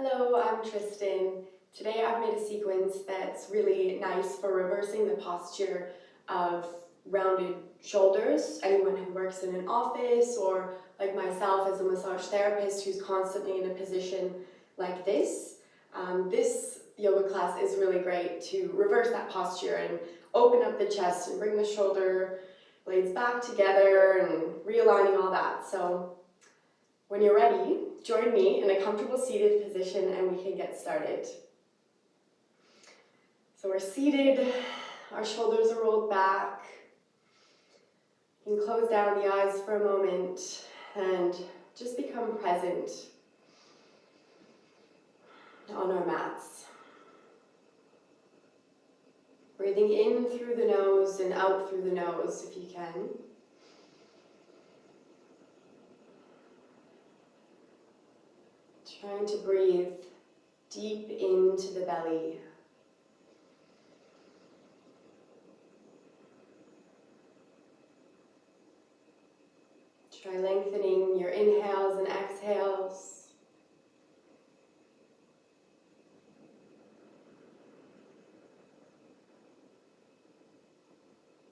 Hello, I'm Tristan. Today I've made a sequence that's really nice for reversing the posture of rounded shoulders. Anyone who works in an office or like myself as a massage therapist who's constantly in a position like this, this yoga class is really great to reverse that posture and open up the chest and bring the shoulder blades back together and realigning all that. So when you're ready, join me in a comfortable seated position and we can get started. So we're seated, our shoulders are rolled back. You can close down the eyes for a moment and just become present on our mats. Breathing in through the nose and out through the nose if you can. Trying to breathe deep into the belly. Try lengthening your inhales and exhales.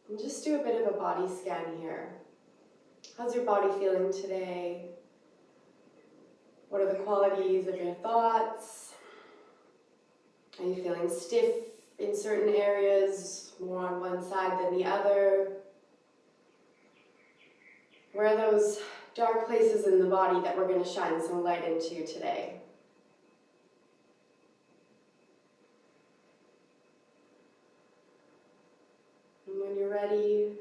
And just do a bit of a body scan here. How's your body feeling today? What are the qualities of your thoughts? Are you feeling stiff in certain areas, more on one side than the other? Where are those dark places in the body that we're going to shine some light into today? And when you're ready,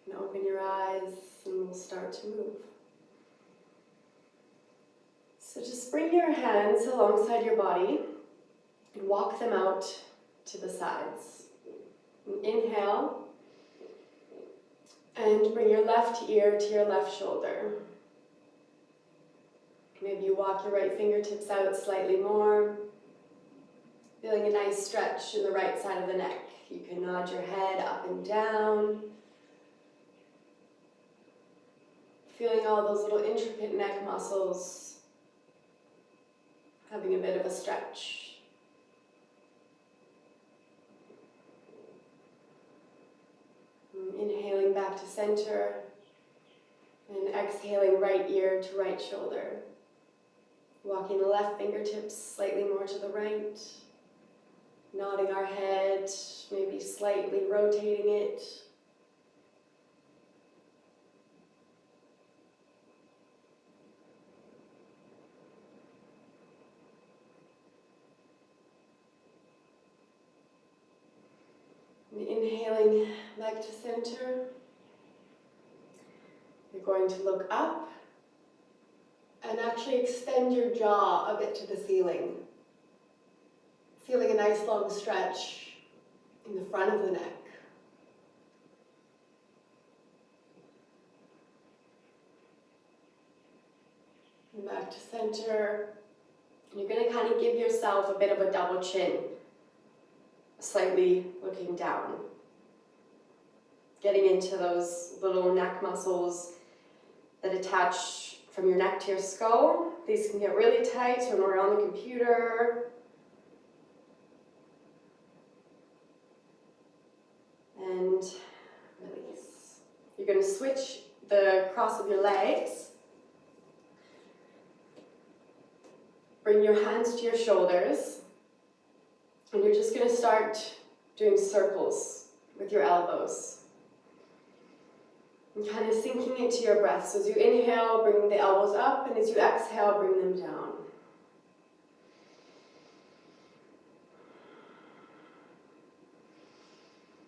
you can open your eyes and we'll start to move. So just bring your hands alongside your body and walk them out to the sides. And inhale, and bring your left ear to your left shoulder. Maybe you walk your right fingertips out slightly more, feeling a nice stretch in the right side of the neck. You can nod your head up and down, feeling all those little intricate neck muscles having a bit of a stretch. Inhaling back to center and exhaling right ear to right shoulder. Walking the left fingertips slightly more to the right, nodding our head, maybe slightly rotating it. And inhaling back to center. You're going to look up and actually extend your jaw a bit to the ceiling. Feeling a nice long stretch in the front of the neck. And back to center. And you're going to kind of give yourself a bit of a double chin, slightly looking down. Getting into those little neck muscles that attach from your neck to your skull. These can get really tight when we're on the computer. And release. You're going to switch the cross of your legs. Bring your hands to your shoulders. And you're just going to start doing circles with your elbows. And kind of sinking into your breath. So as you inhale, bring the elbows up, and as you exhale, bring them down.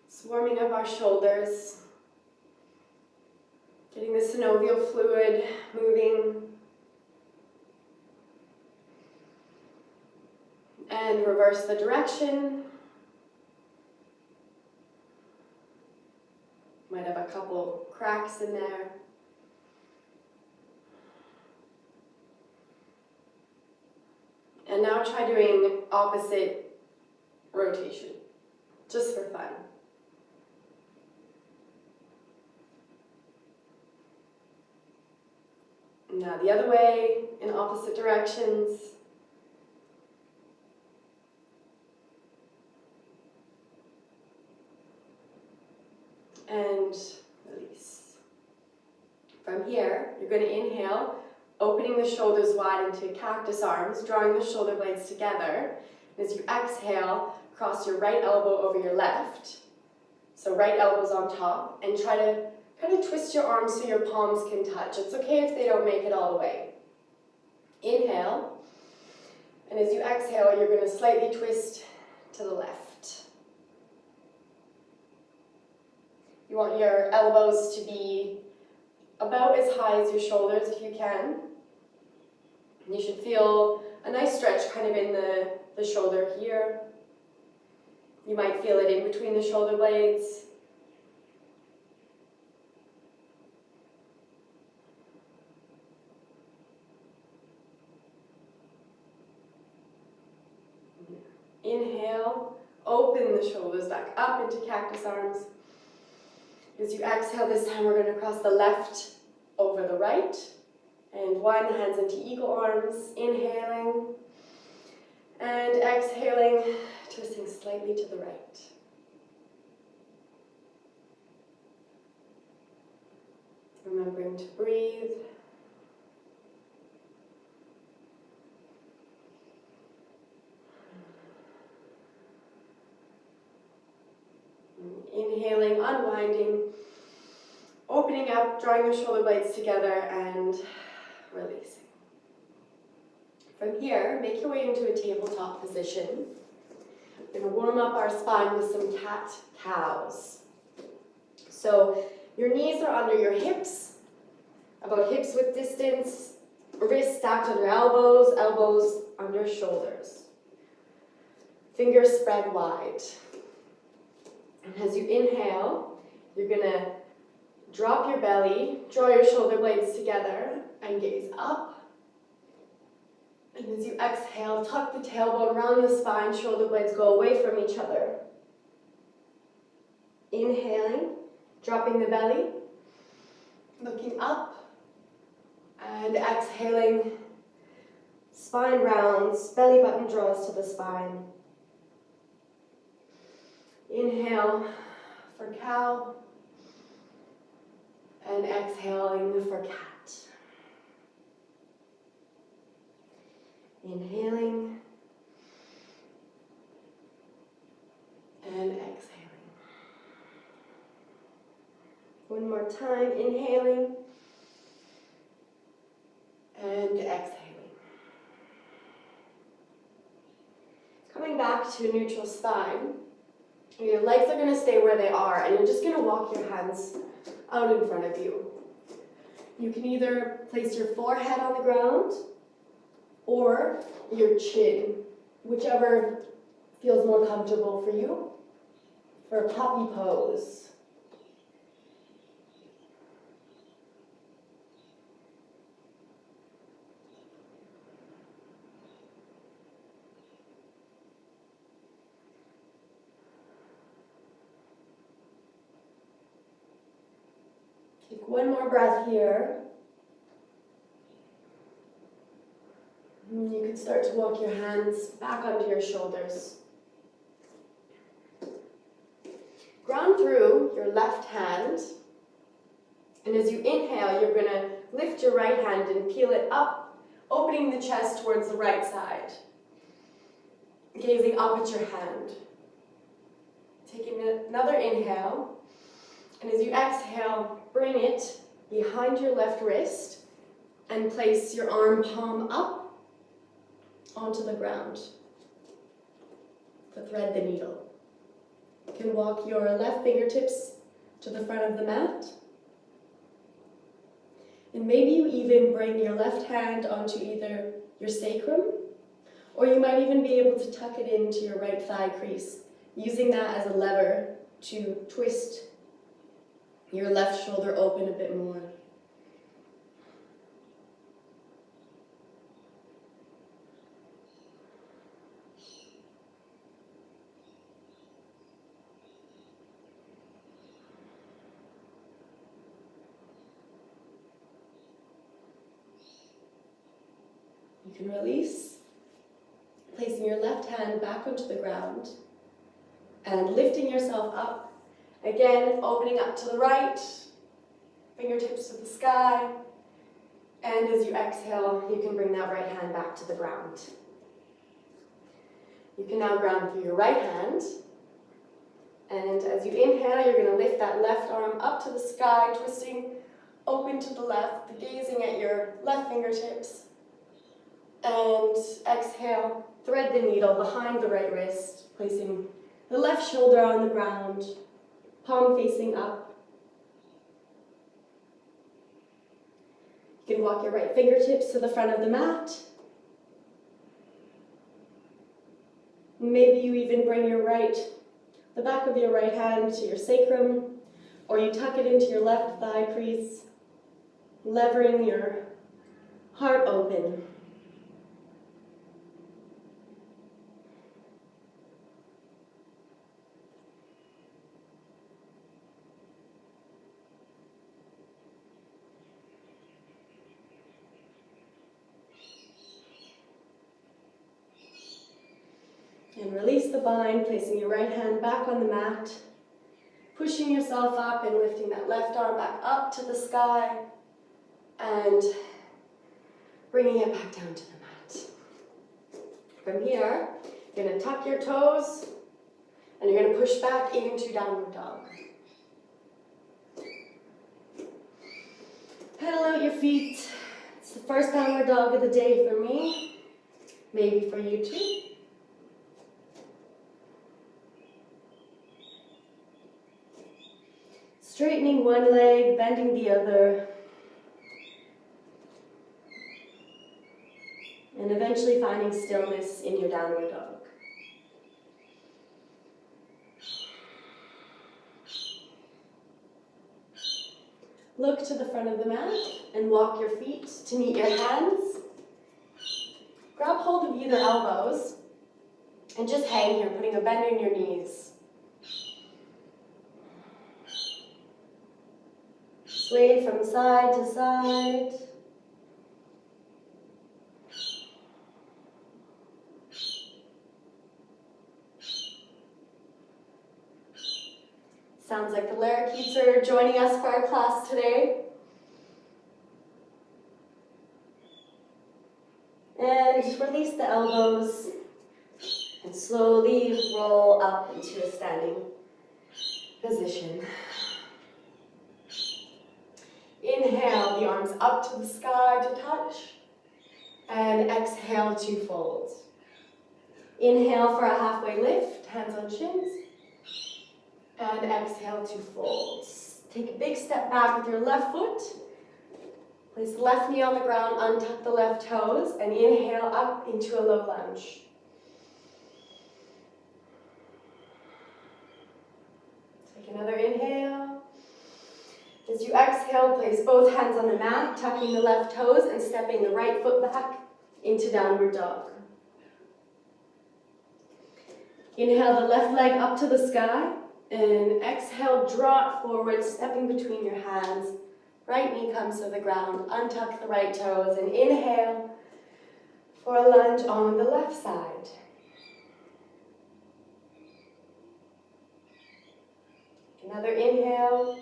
Just warming up our shoulders. Getting the synovial fluid moving. And reverse the direction. Might have a couple cracks in there. And now try doing opposite rotation, just for fun. Now the other way, in opposite directions. From here, you're going to inhale, opening the shoulders wide into cactus arms, drawing the shoulder blades together. And as you exhale, cross your right elbow over your left. So right elbow's on top, and try to kind of twist your arms so your palms can touch. It's okay if they don't make it all the way. Inhale, and as you exhale, you're going to slightly twist to the left. You want your elbows to be about as high as your shoulders if you can. And you should feel a nice stretch kind of in the shoulder here. You might feel it in between the shoulder blades. Inhale, open the shoulders back up into cactus arms. As you exhale, this time we're going to cross the left over the right. And wind the hands into eagle arms, inhaling. And exhaling, twisting slightly to the right. Remembering to breathe. Inhaling, unwinding, opening up, drawing the shoulder blades together, and releasing. From here, make your way into a tabletop position. We're going to warm up our spine with some cat-cows. So your knees are under your hips, about hips width distance, wrists stacked under elbows, elbows under shoulders. Fingers spread wide. And as you inhale, you're going to drop your belly, draw your shoulder blades together, and gaze up. And as you exhale, tuck the tailbone around the spine, shoulder blades go away from each other. Inhaling, dropping the belly, looking up, and exhaling, spine rounds, belly button draws to the spine. Inhale for cow, and exhaling for cat. Inhaling, and exhaling. One more time, inhaling, and exhaling. Coming back to neutral spine. Your legs are going to stay where they are, and you're just going to walk your hands out in front of you. You can either place your forehead on the ground or your chin, whichever feels more comfortable for you, for a puppy pose. Take one more breath here. And you can start to walk your hands back onto your shoulders. Ground through your left hand. And as you inhale, you're going to lift your right hand and peel it up, opening the chest towards the right side. Gazing up at your hand. Taking another inhale. And as you exhale, bring it behind your left wrist and place your arm palm up onto the ground to thread the needle. You can walk your left fingertips to the front of the mat. And maybe you even bring your left hand onto either your sacrum, or you might even be able to tuck it into your right thigh crease, using that as a lever to twist your left shoulder open a bit more. You can release, placing your left hand back onto the ground and lifting yourself up. Again, opening up to the right, fingertips to the sky. And as you exhale, you can bring that right hand back to the ground. You can now ground through your right hand. And as you inhale, you're going to lift that left arm up to the sky, twisting open to the left, gazing at your left fingertips. And exhale, thread the needle behind the right wrist, placing the left shoulder on the ground, palm facing up. You can walk your right fingertips to the front of the mat. Maybe you even bring the back of your right hand to your sacrum, or you tuck it into your left thigh crease, levering your heart open. And release the bind, placing your right hand back on the mat, pushing yourself up and lifting that left arm back up to the sky, and bringing it back down to the mat. From here, you're going to tuck your toes, and you're going to push back into downward dog. Pedal out your feet. It's the first downward dog of the day for me, maybe for you too. Straightening one leg, bending the other, and eventually finding stillness in your downward dog. Look to the front of the mat and walk your feet to meet your hands. Grab hold of either elbows and just hang here, putting a bend in your knees. Sway from side to side. Sounds like the larakeets are joining us for our class today. And release the elbows and slowly roll up into a standing position. Inhale, the arms up to the sky to touch, and exhale to fold. Inhale for a halfway lift, hands on shins, and exhale to fold. Take a big step back with your left foot. Place the left knee on the ground, untuck the left toes, and inhale up into a low lunge. Take another inhale. As you exhale, place both hands on the mat, tucking the left toes and stepping the right foot back into downward dog. Inhale the left leg up to the sky, and exhale, draw it forward, stepping between your hands. Right knee comes to the ground, untuck the right toes, and inhale for a lunge on the left side. Another inhale.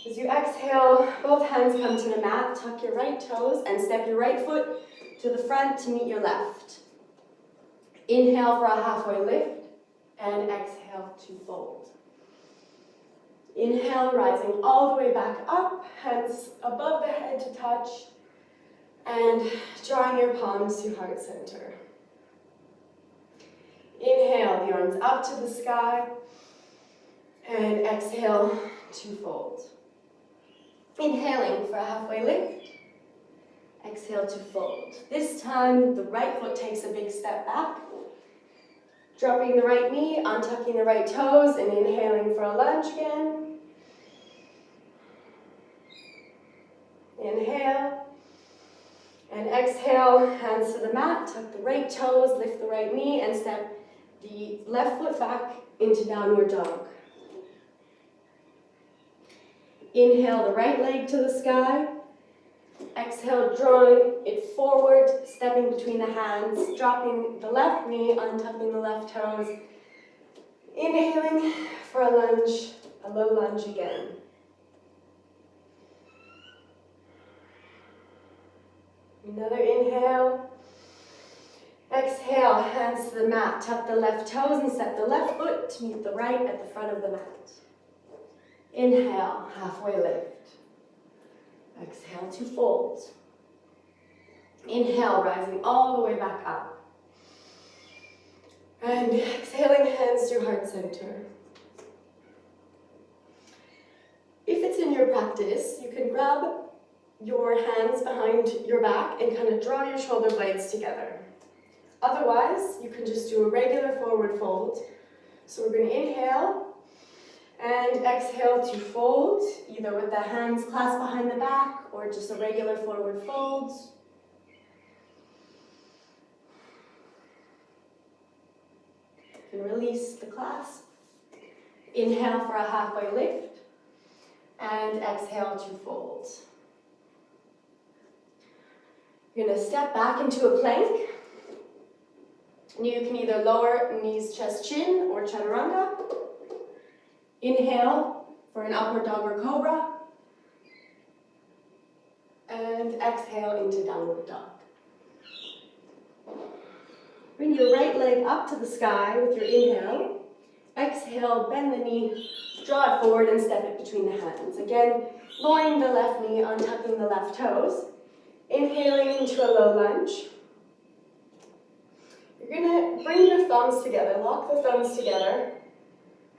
As you exhale, both hands come to the mat, tuck your right toes, and step your right foot to the front to meet your left. Inhale for a halfway lift, and exhale to fold. Inhale, rising all the way back up, hands above the head to touch, and drawing your palms to heart center. Inhale, the arms up to the sky, and exhale to fold. Inhaling for a halfway lift, exhale to fold. This time, the right foot takes a big step back, dropping the right knee, untucking the right toes, and inhaling for a lunge again. Inhale, and exhale, hands to the mat, tuck the right toes, lift the right knee, and step the left foot back into downward dog. Inhale the right leg to the sky. Exhale, drawing it forward, stepping between the hands, dropping the left knee, untucking the left toes. Inhaling for a lunge, a low lunge again. Another inhale. Exhale, hands to the mat. Tuck the left toes and step the left foot to meet the right at the front of the mat. Inhale, halfway lift. Exhale to fold. Inhale, rising all the way back up. And exhaling, hands to heart center. If it's in your practice, you can grab your hands behind your back and kind of draw your shoulder blades together. Otherwise, you can just do a regular forward fold. So we're going to inhale and exhale to fold, either with the hands clasped behind the back or just a regular forward fold. You can release the clasp. Inhale for a halfway lift and exhale to fold. You're going to step back into a plank. And you can either lower knees, chest, chin, or chaturanga. Inhale for an upward dog or cobra. And exhale into downward dog. Bring your right leg up to the sky with your inhale. Exhale, bend the knee, draw it forward and step it between the hands. Again, lowering the left knee, untucking the left toes. Inhaling into a low lunge. You're going to bring your thumbs together, lock the thumbs together,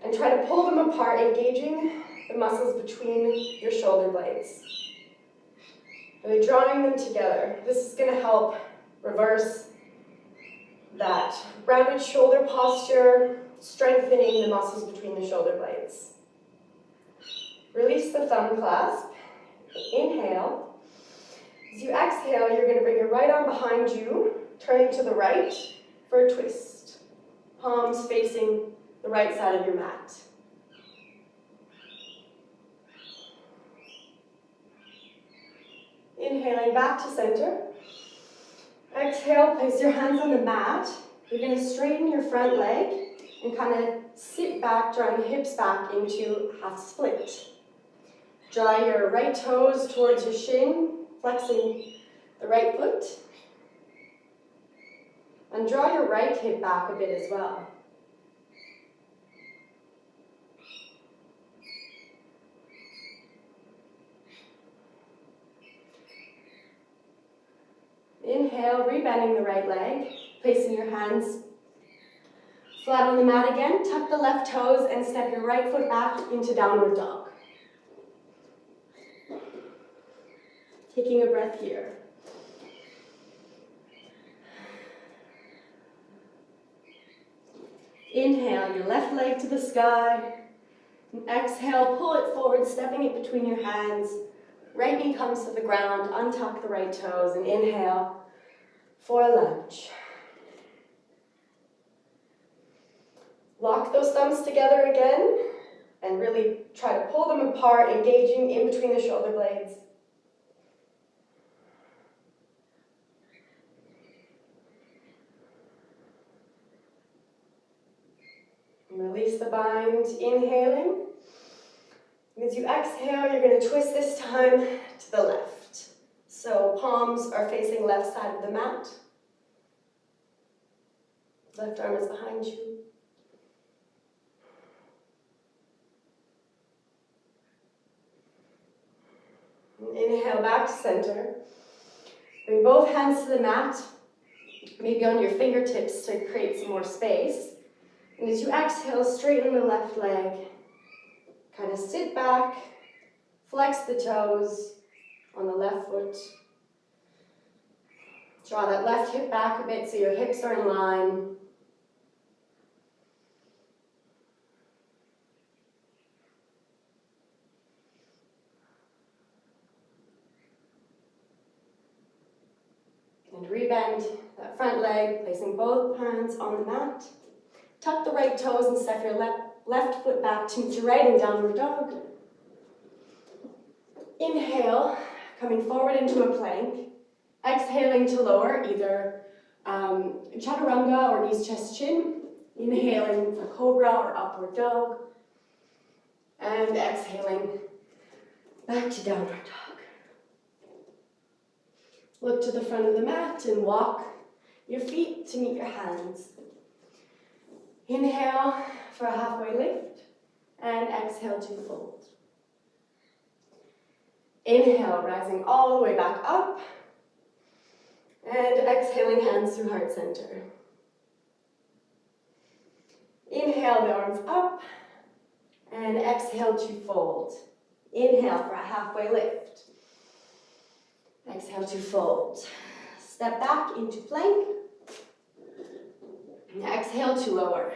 and try to pull them apart, engaging the muscles between your shoulder blades. Really drawing them together. This is going to help reverse that rounded shoulder posture, strengthening the muscles between the shoulder blades. Release the thumb clasp. Inhale. As you exhale, you're going to bring your right arm behind you, turning to the right for a twist. Palms facing the right side of your mat. Inhaling back to center. Exhale, place your hands on the mat. You're going to straighten your front leg and kind of sit back, drawing the hips back into half split. Draw your right toes towards your shin, flexing the right foot. And draw your right hip back a bit as well. Inhale, rebending the right leg, placing your hands flat on the mat again. Tuck the left toes and step your right foot back into downward dog. Taking a breath here. Inhale, your left leg to the sky. And exhale, pull it forward, stepping it between your hands. Right knee comes to the ground, untuck the right toes, and inhale for a lunge. Lock those thumbs together again, and really try to pull them apart, engaging in between the shoulder blades. Release the bind, inhaling. As you exhale, you're going to twist this time to the left. So palms are facing left side of the mat. Left arm is behind you. And inhale back to center. Bring both hands to the mat, maybe on your fingertips to create some more space. And as you exhale, straighten the left leg. Kind of sit back, flex the toes on the left foot. Draw that left hip back a bit so your hips are in line. And rebend that front leg, placing both hands on the mat. Tuck the right toes and step your left foot back to meet your right in downward dog. Inhale, coming forward into a plank. Exhaling to lower, either chaturanga or knees, chest, chin. Inhaling for cobra or upward dog. And exhaling back to downward dog. Look to the front of the mat and walk your feet to meet your hands. Inhale for a halfway lift and exhale to fold. Inhale, rising all the way back up and exhaling hands through heart center. Inhale the arms up and exhale to fold. Inhale for a halfway lift. Exhale to fold. Step back into plank. And exhale to lower.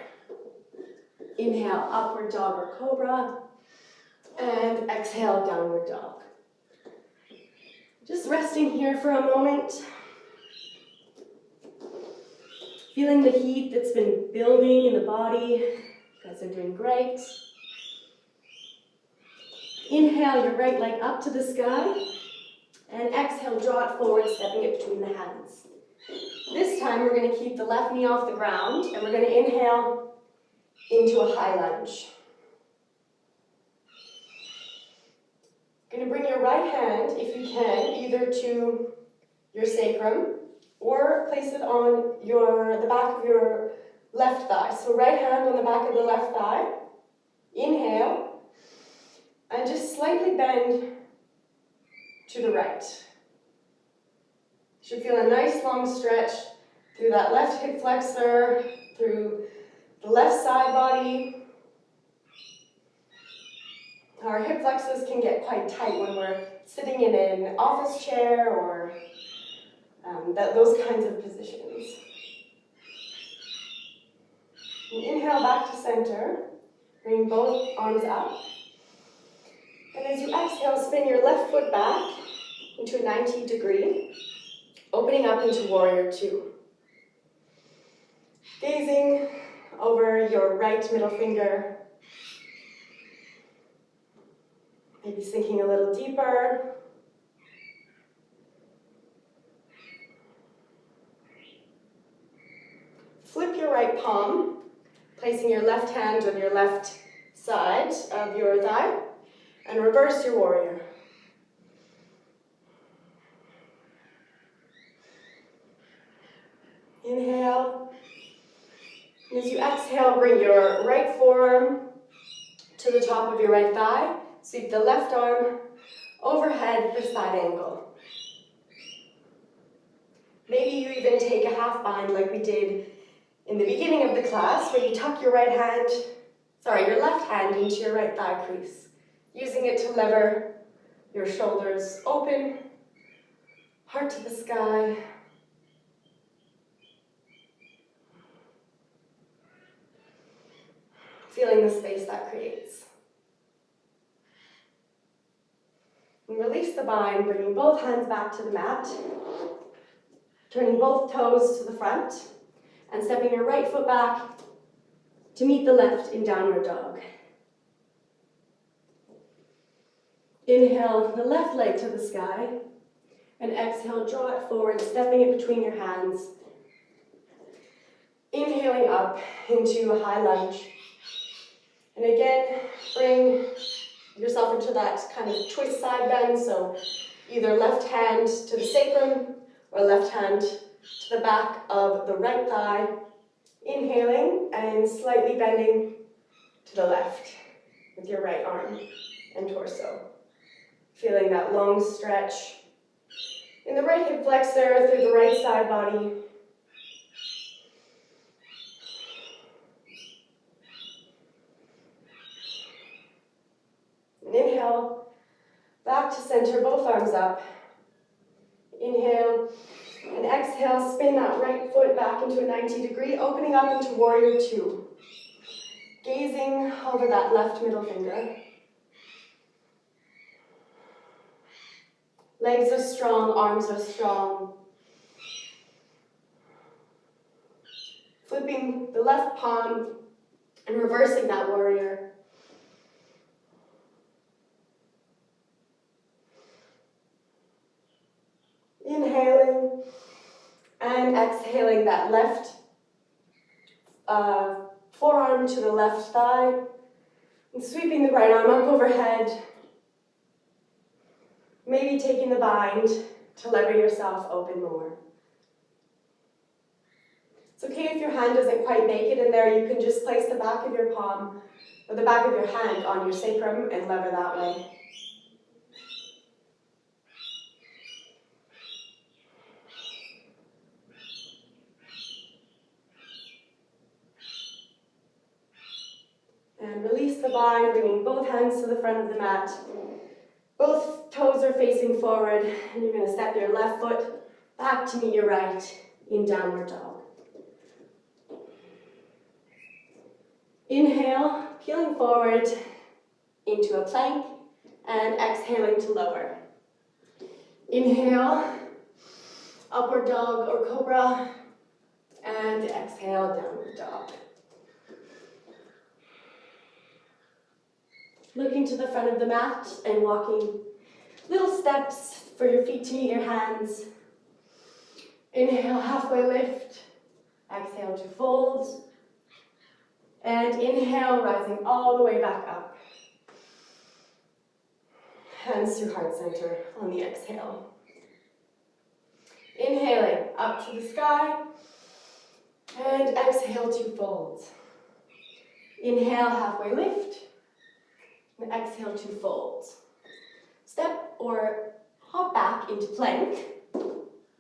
Inhale, upward dog or cobra. And exhale, downward dog. Just resting here for a moment. Feeling the heat that's been building in the body. You guys are doing great. Inhale your right leg up to the sky. And exhale, draw it forward, stepping it between the hands. This time we're going to keep the left knee off the ground, and we're going to inhale into a high lunge. Going to bring your right hand, if you can, either to your sacrum or place it on the back of your left thigh. So right hand on the back of the left thigh. Inhale, and just slightly bend to the right. You should feel a nice long stretch through that left hip flexor, through the left side body. Our hip flexors can get quite tight when we're sitting in an office chair or those kinds of positions. And inhale back to center, bring both arms up. And as you exhale, spin your left foot back into a 90 degree, opening up into warrior two. Gazing over your right middle finger, maybe sinking a little deeper. Flip your right palm, placing your left hand on your left side of your thigh. And reverse your warrior. Inhale. As you exhale, bring your right forearm to the top of your right thigh. Sweep the left arm overhead for side angle. Maybe you even take a half bind like we did in the beginning of the class, where you tuck your left hand into your right thigh crease. Using it to lever your shoulders open, heart to the sky. Feeling the space that creates. And release the bind, bringing both hands back to the mat, turning both toes to the front, and stepping your right foot back to meet the left in downward dog. Inhale the left leg to the sky, and exhale, draw it forward, stepping it between your hands. Inhaling up into a high lunge. And again, bring yourself into that kind of twist side bend, so either left hand to the sacrum or left hand to the back of the right thigh. Inhaling and slightly bending to the left with your right arm and torso. Feeling that long stretch in the right hip flexor through the right side body. And inhale, back to center, both arms up. Inhale, and exhale, spin that right foot back into a 90 degree, opening up into warrior two. Gazing over that left middle finger. Legs are strong, arms are strong. Flipping the left palm and reversing that warrior. Inhaling and exhaling that left forearm to the left thigh. And sweeping the right arm up overhead. Maybe taking the bind to lever yourself open more. It's okay if your hand doesn't quite make it in there, you can just place the back of your palm or the back of your hand on your sacrum and lever that way. And release the bind, bringing both hands to the front of the mat. Both toes are facing forward, and you're going to step your left foot back to meet your right in downward dog. Inhale, peeling forward into a plank, and exhaling to lower. Inhale, upward dog or cobra, and exhale, downward dog. Looking to the front of the mat and walking little steps for your feet to meet your hands. Inhale, halfway lift. Exhale to fold. And inhale, rising all the way back up. Hands to heart center on the exhale. Inhaling up to the sky. And exhale to fold. Inhale, halfway lift. And exhale to fold. Step or hop back into plank.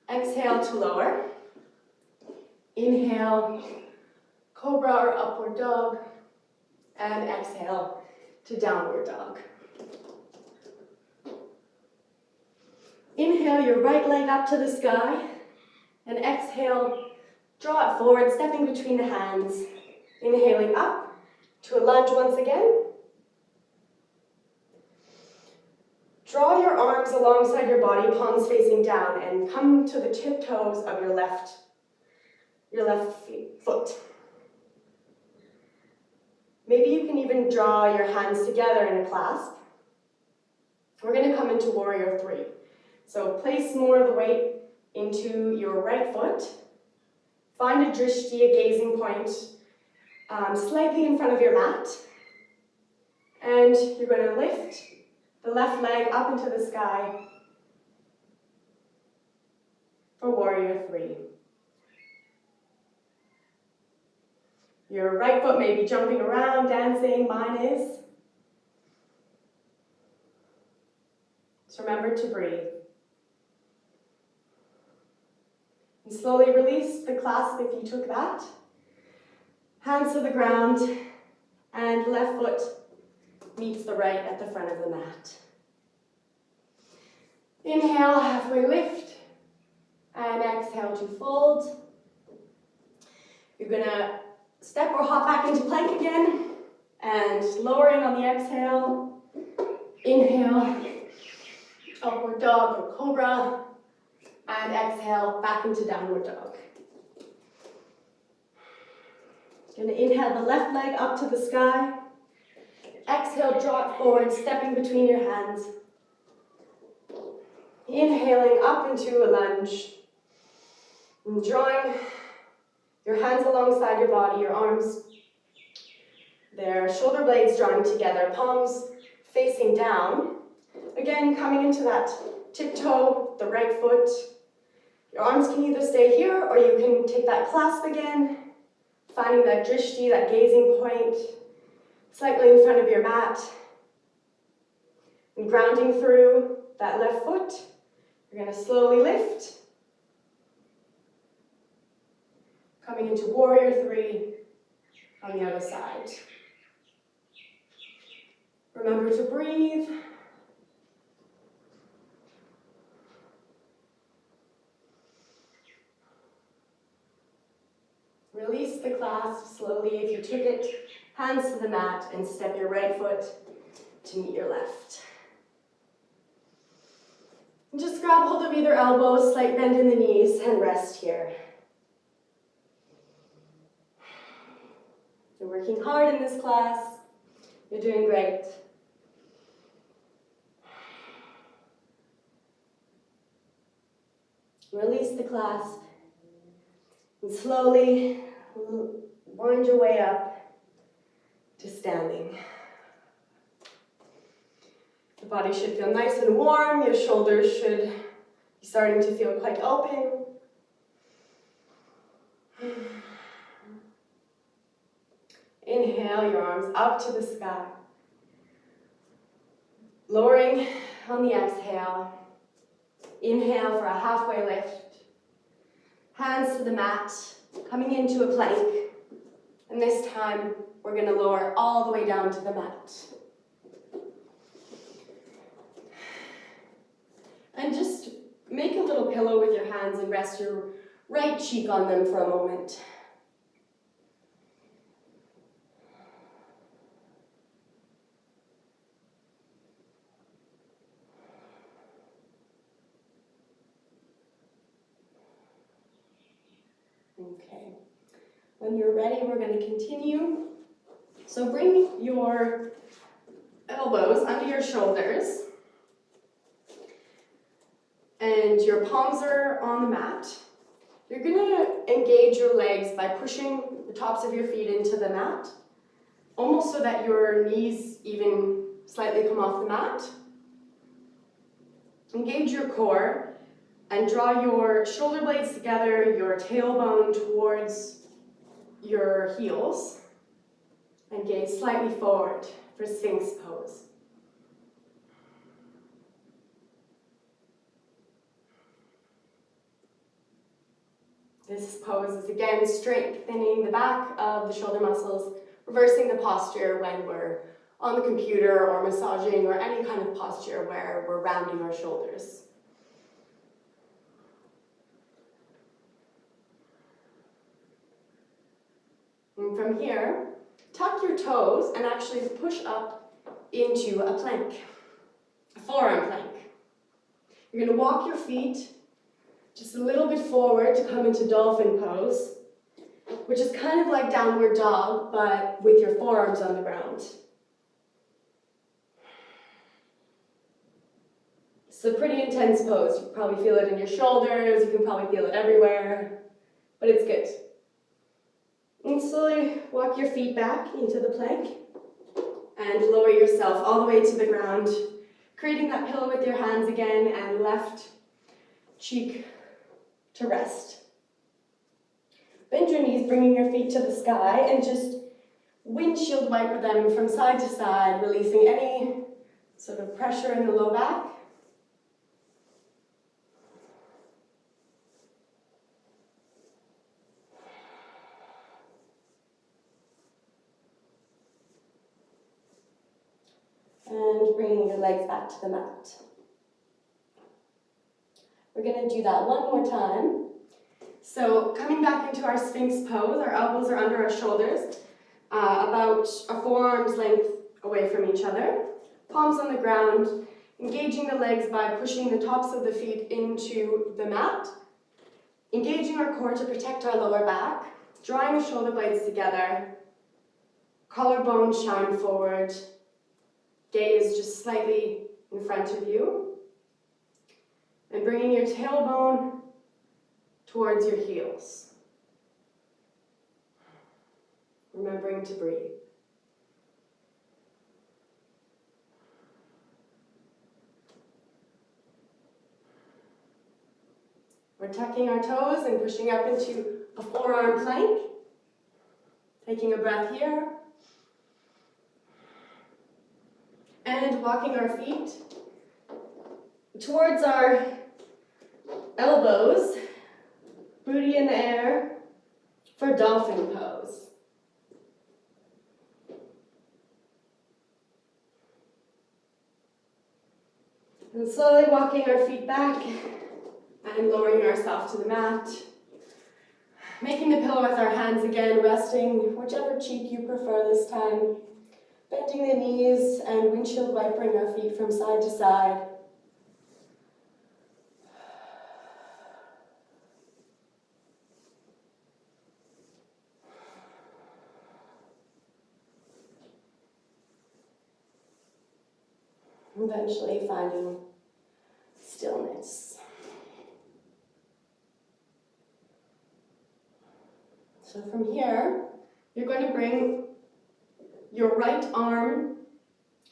Exhale to lower. Inhale, cobra or upward dog. And exhale to downward dog. Inhale your right leg up to the sky. And exhale, draw it forward, stepping between the hands. Inhaling up to a lunge once again. Draw your arms alongside your body, palms facing down, and come to the tiptoes of your left foot. Maybe you can even draw your hands together in a clasp. We're going to come into warrior three. So place more of the weight into your right foot. Find a drishti, a gazing point, slightly in front of your mat. And you're going to lift the left leg up into the sky for warrior three. Your right foot may be jumping around, dancing, mine is. Just remember to breathe. And slowly release the clasp if you took that. Hands to the ground, and left foot meets the right at the front of the mat. Inhale, halfway lift, and exhale to fold. You're gonna step or hop back into plank again, and lowering on the exhale. Inhale, upward dog or cobra, and exhale back into downward dog. Gonna inhale the left leg up to the sky. Exhale, draw it forward, stepping between your hands. Inhaling up into a lunge. And drawing your hands alongside your body, your arms there, shoulder blades drawing together, palms facing down. Again, coming into that tiptoe, the right foot. Your arms can either stay here or you can take that clasp again, finding that drishti, that gazing point, slightly in front of your mat. And grounding through that left foot, you're going to slowly lift. Coming into warrior three on the other side. Remember to breathe. Release the clasp slowly if you took it. Hands to the mat and step your right foot to meet your left. And just grab hold of either elbow, slight bend in the knees, and rest here. You're working hard in this class. You're doing great. Release the clasp and slowly wind your way up to standing. The body should feel nice and warm. Your shoulders should You're starting to feel quite open. Inhale your arms up to the sky. Lowering on the exhale. Inhale for a halfway lift. Hands to the mat, coming into a plank. And this time, we're going to lower all the way down to the mat. And just make a little pillow with your hands and rest your right cheek on them for a moment. Okay. When you're ready, we're going to continue. So bring your elbows under your shoulders. And your palms are on the mat. You're going to engage your legs by pushing the tops of your feet into the mat, almost so that your knees even slightly come off the mat. Engage your core and draw your shoulder blades together, your tailbone towards your heels, and gaze slightly forward for Sphinx pose. This pose is again strengthening the back of the shoulder muscles, reversing the posture when we're on the computer or massaging or any kind of posture where we're rounding our shoulders. And from here, tuck your toes and actually push up into a plank, a forearm plank. You're going to walk your feet just a little bit forward to come into dolphin pose, which is kind of like downward dog, but with your forearms on the ground. It's a pretty intense pose. You can probably feel it in your shoulders, you can probably feel it everywhere, but it's good. And slowly walk your feet back into the plank and lower yourself all the way to the ground, creating that pillow with your hands again and left cheek to rest. Bend your knees, bringing your feet to the sky, and just windshield wiper them from side to side, releasing any sort of pressure in the low back. And bringing your legs back to the mat. We're going to do that one more time. So coming back into our Sphinx pose, our elbows are under our shoulders, about a forearm's length away from each other. Palms on the ground, engaging the legs by pushing the tops of the feet into the mat. Engaging our core to protect our lower back. Drawing the shoulder blades together. Collarbones shine forward. Gaze just slightly in front of you. And bringing your tailbone towards your heels. Remembering to breathe. We're tucking our toes and pushing up into a forearm plank. Taking a breath here. And walking our feet towards our elbows, booty in the air, for dolphin pose. And slowly walking our feet back and lowering ourselves to the mat. Making the pillow with our hands again, resting whichever cheek you prefer this time. Bending the knees and windshield wipering our feet from side to side. Eventually finding stillness. So from here, you're going to bring your right arm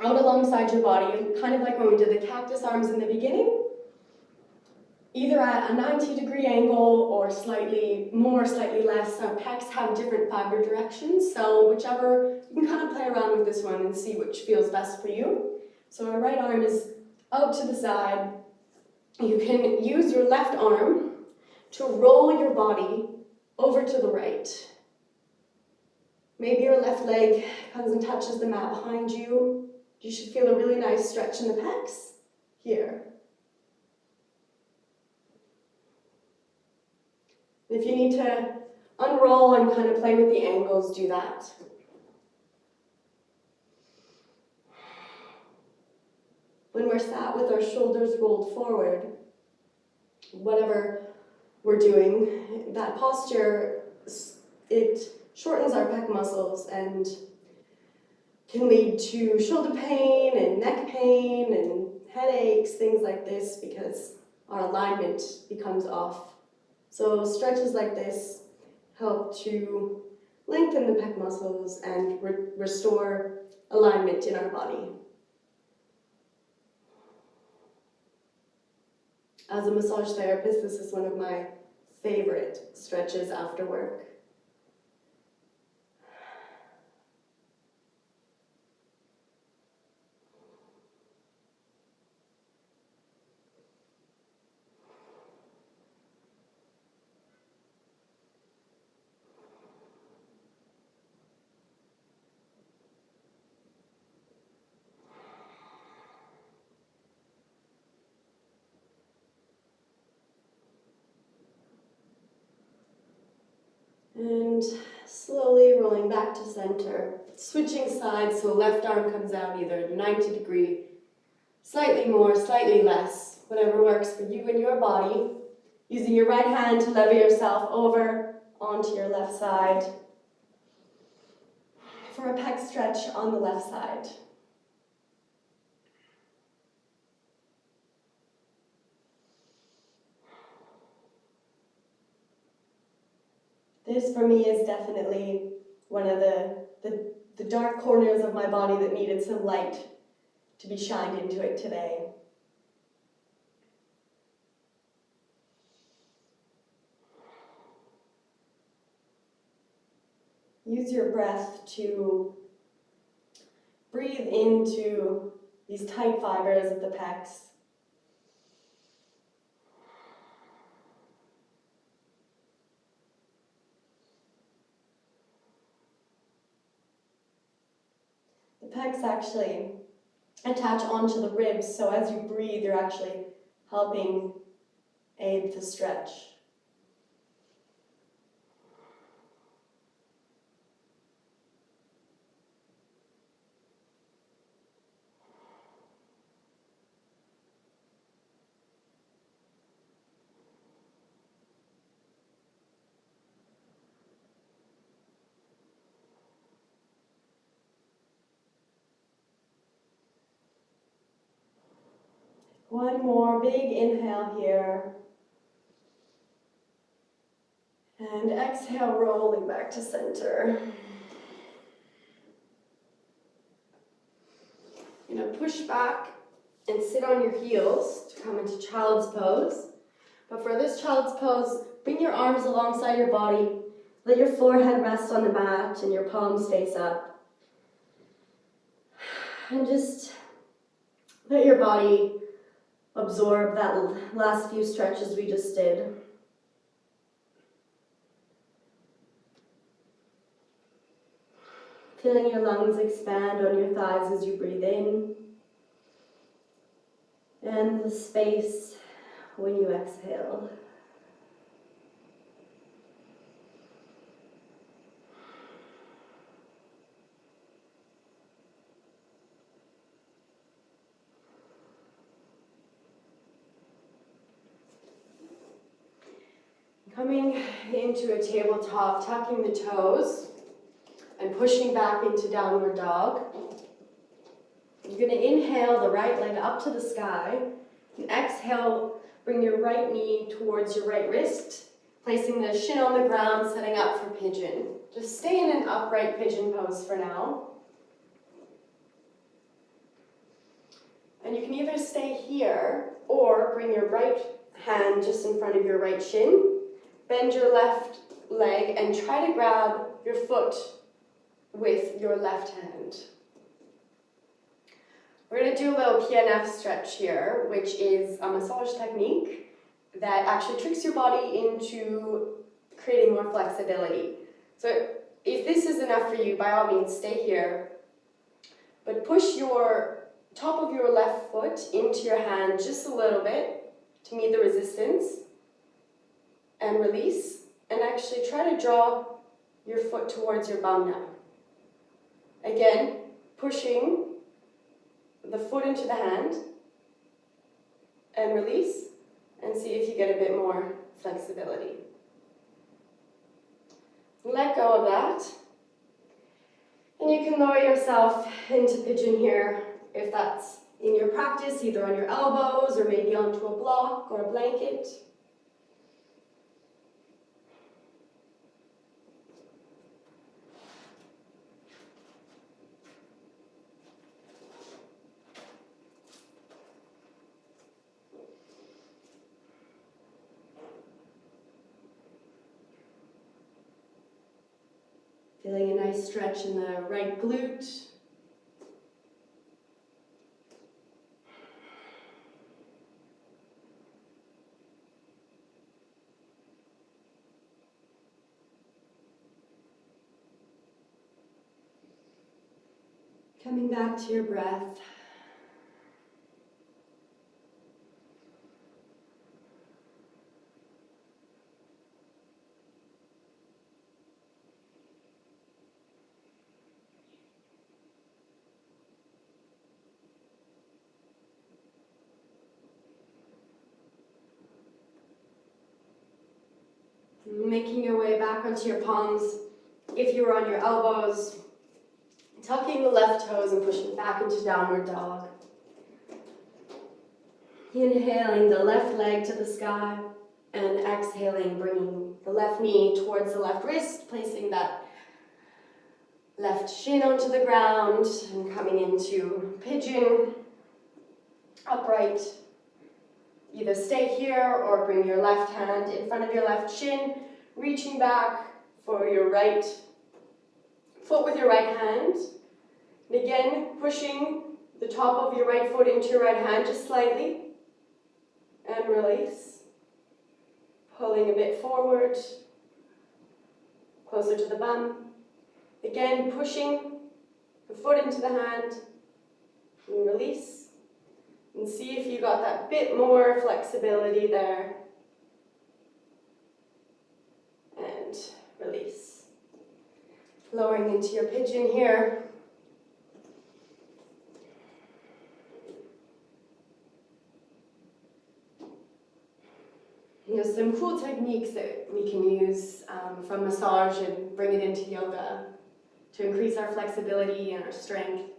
out alongside your body, kind of like when we did the cactus arms in the beginning. either at a 90-degree angle or slightly more, slightly less. Our pecs have different fiber directions, so whichever, you can kind of play around with this one and see which feels best for you. So our right arm is out to the side. You can use your left arm to roll your body over to the right. Maybe your left leg comes and touches the mat behind you. You should feel a really nice stretch in the pecs here. If you need to unroll and kind of play with the angles, do that. When we're sat with our shoulders rolled forward, whatever we're doing, that posture, it shortens our pec muscles and can lead to shoulder pain and neck pain and headaches, things like this, because our alignment becomes off. So stretches like this help to lengthen the pec muscles and restore alignment in our body. As a massage therapist, this is one of my favorite stretches after work. And slowly rolling back to center, switching sides, so left arm comes out either 90 degree, slightly more, slightly less, whatever works for you and your body. Using your right hand to lever yourself over onto your left side for a pec stretch on the left side. This for me is definitely one of the dark corners of my body that needed some light to be shined into it today. Use your breath to breathe into these tight fibers of the pecs. The pecs actually attach onto the ribs, so as you breathe, you're actually helping aid the stretch. One more big inhale here. And exhale, rolling back to center. You're going to push back and sit on your heels to come into child's pose. But for this child's pose, bring your arms alongside your body. Let your forehead rest on the mat and your palms face up. And just let your body absorb that last few stretches we just did. Feeling your lungs expand on your thighs as you breathe in. And the space when you exhale. Coming into a tabletop, tucking the toes and pushing back into downward dog. You're going to inhale the right leg up to the sky and exhale, bring your right knee towards your right wrist, placing the shin on the ground, setting up for pigeon. Just stay in an upright pigeon pose for now. And you can either stay here or bring your right hand just in front of your right shin. Bend your left leg and try to grab your foot with your left hand. We're going to do a little PNF stretch here, which is a massage technique that actually tricks your body into creating more flexibility. So if this is enough for you, by all means, stay here. But push your top of your left foot into your hand just a little bit to meet the resistance and release. And actually try to draw your foot towards your bum now. Again, pushing the foot into the hand and release, and see if you get a bit more flexibility. Let go of that. And you can lower yourself into pigeon here if that's in your practice, either on your elbows or maybe onto a block or a blanket. Feeling a nice stretch in the right glute. Coming back to your breath. Making your way back onto your palms. If you're on your elbows, tucking the left toes and pushing back into downward dog. Inhaling the left leg to the sky and exhaling, bringing the left knee towards the left wrist, placing that left shin onto the ground and coming into pigeon, upright. Either stay here or bring your left hand in front of your left shin, reaching back for your right foot with your right hand. And again, pushing the top of your right foot into your right hand just slightly. And release. Pulling a bit forward, closer to the bum. Again, pushing the foot into the hand. And release. And see if you got that bit more flexibility there. And release. Lowering into your pigeon here. There's some cool techniques that we can use from massage and bring it into yoga to increase our flexibility and our strength.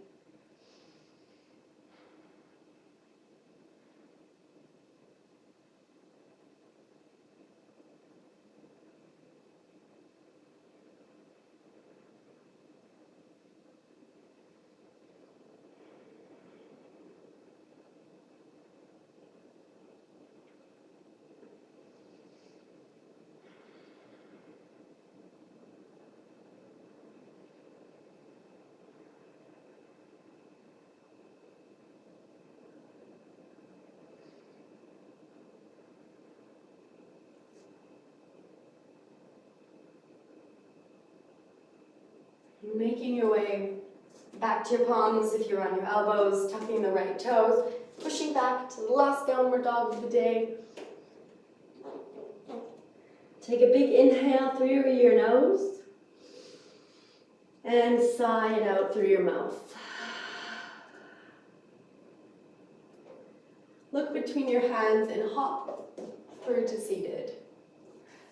Making your way back to your palms if you're on your elbows, tucking the right toes, pushing back to the last downward dog of the day. Take a big inhale through your nose and sigh it out through your mouth. Look between your hands and hop through to seated.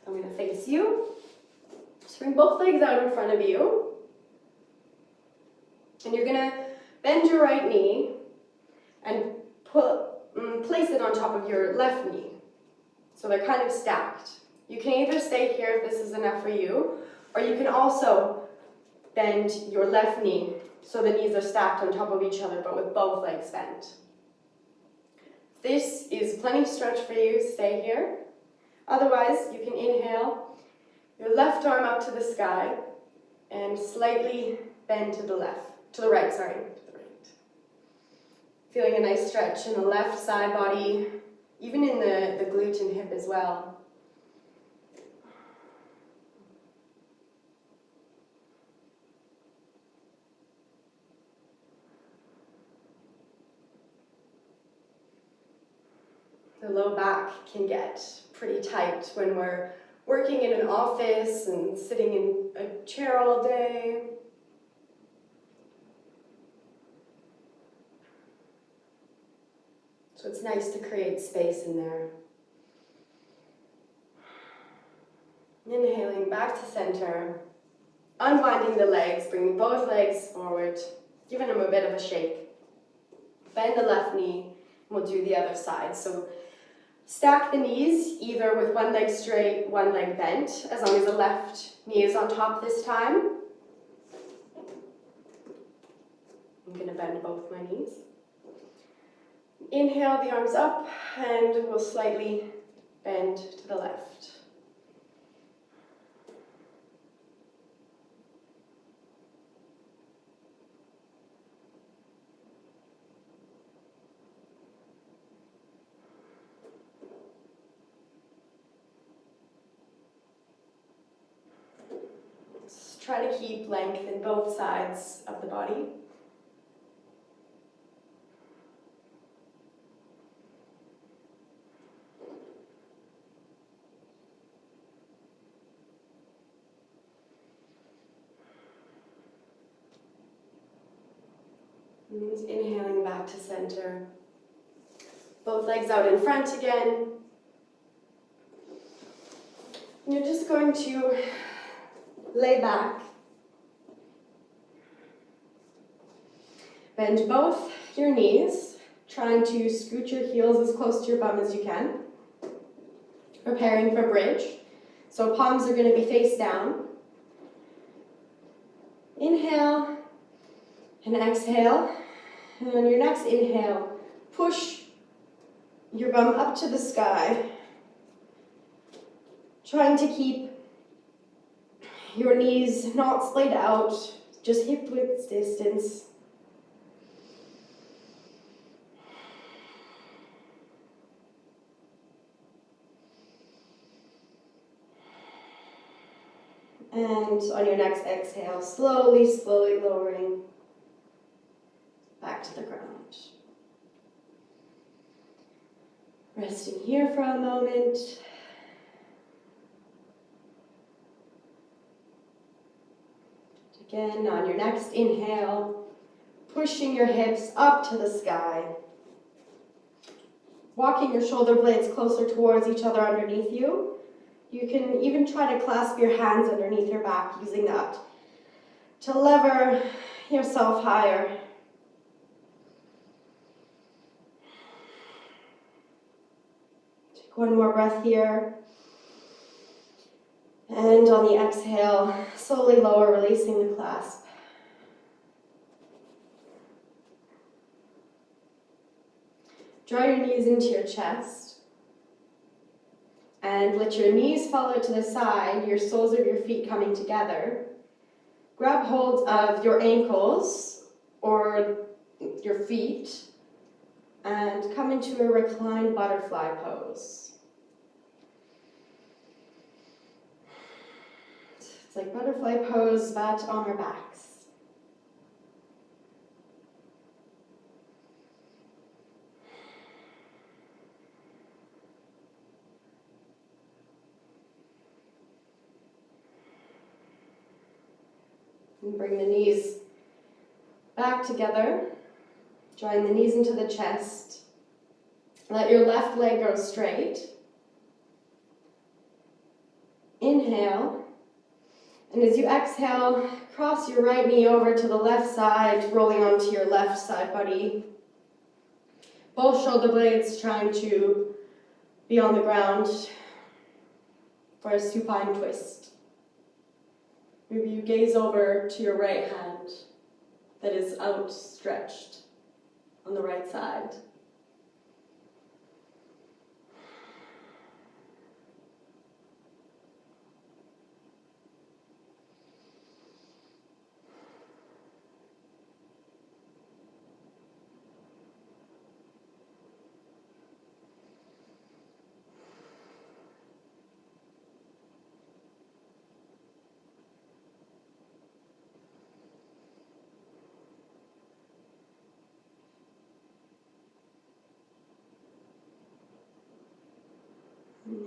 I'm going to face you. Just bring both legs out in front of you. And you're going to bend your right knee and place it on top of your left knee. So they're kind of stacked. You can either stay here if this is enough for you, or you can also bend your left knee so the knees are stacked on top of each other, but with both legs bent. If this is plenty stretch for you, stay here. Otherwise, you can inhale your left arm up to the sky and slightly bend to the right. Feeling a nice stretch in the left side body, even in the glute and hip as well. The low back can get pretty tight when we're working in an office and sitting in a chair all day. So it's nice to create space in there. Inhaling back to center, unwinding the legs, bringing both legs forward, giving them a bit of a shake. Bend the left knee, and we'll do the other side. So stack the knees, either with one leg straight, one leg bent, as long as the left knee is on top this time. I'm going to bend both my knees. Inhale the arms up, and we'll slightly bend to the left. Try to keep length in both sides of the body. And inhaling back to center. Both legs out in front again. And you're just going to lay back. Bend both your knees, trying to scoot your heels as close to your bum as you can. Preparing for bridge. So palms are going to be face down. Inhale and exhale. And on your next inhale, push your bum up to the sky. Trying to keep your knees not splayed out, just hip width distance. And on your next exhale, slowly lowering back to the ground. Resting here for a moment. Again, on your next inhale, pushing your hips up to the sky. Walking your shoulder blades closer towards each other underneath you. You can even try to clasp your hands underneath your back using that to lever yourself higher. Take one more breath here. And on the exhale, slowly lower, releasing the clasp. Draw your knees into your chest. And let your knees follow to the side, your soles of your feet coming together. Grab hold of your ankles or your feet and come into a reclined butterfly pose. It's like butterfly pose, but on our backs. And bring the knees back together, drawing the knees into the chest. Let your left leg go straight. Inhale. And as you exhale, cross your right knee over to the left side, rolling onto your left side body. Both shoulder blades trying to be on the ground for a supine twist. Maybe you gaze over to your right hand that is outstretched on the right side.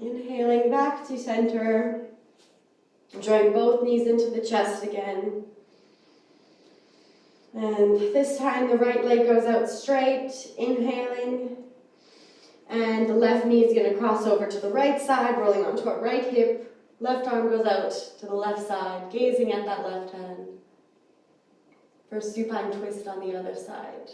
Inhaling back to center. Drawing both knees into the chest again. And this time the right leg goes out straight, inhaling. And the left knee is going to cross over to the right side, rolling onto our right hip. Left arm goes out to the left side, gazing at that left hand. For supine twist on the other side.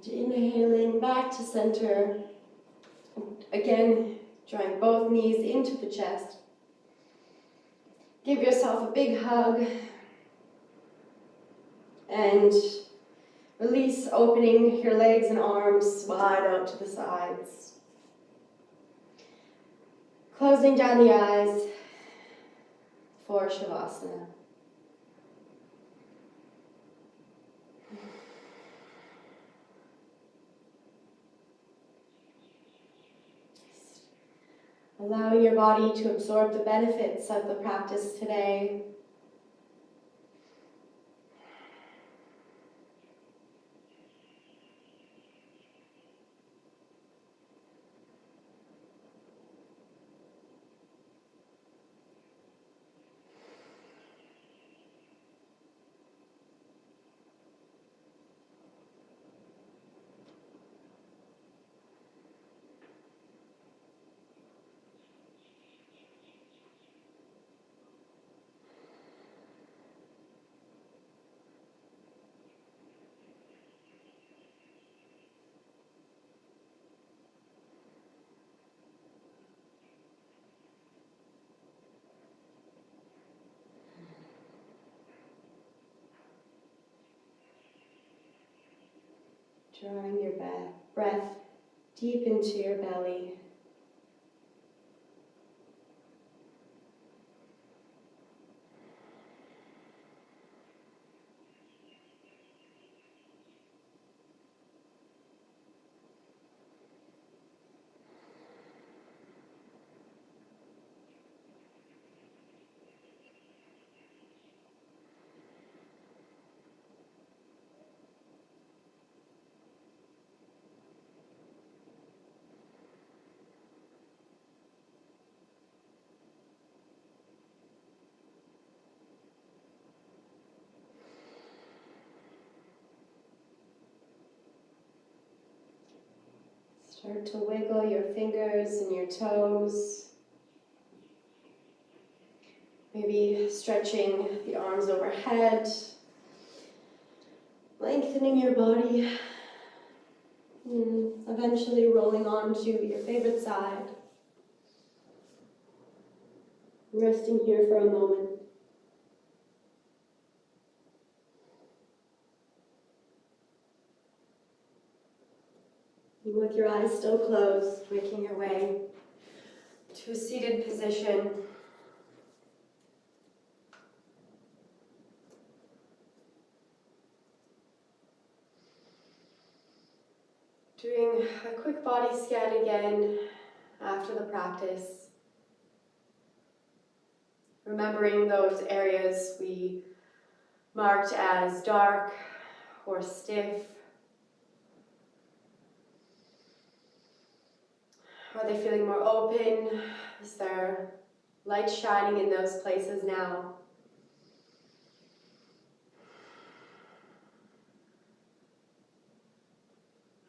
Inhaling back to center. Again, drawing both knees into the chest. Give yourself a big hug. And release, opening your legs and arms wide out to the sides. Closing down the eyes for Shavasana. Allowing your body to absorb the benefits of the practice today. Drawing your breath deep into your belly. Start to wiggle your fingers and your toes. Maybe stretching the arms overhead, lengthening your body, and eventually rolling on to your favorite side. Resting here for a moment. And with your eyes still closed, making your way to a seated position. Doing a quick body scan again after the practice. Remembering those areas we marked as dark or stiff. Are they feeling more open? Is there light shining in those places now?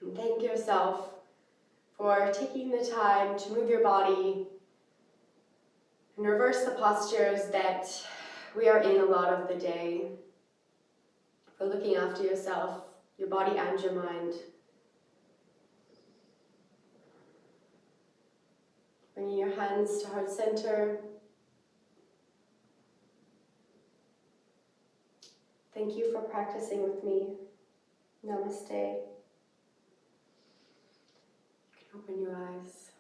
And thank yourself for taking the time to move your body and reverse the postures that we are in a lot of the day. for looking after yourself, your body and your mind. Bringing your hands to heart center. Thank you for practicing with me. Namaste. You can open your eyes.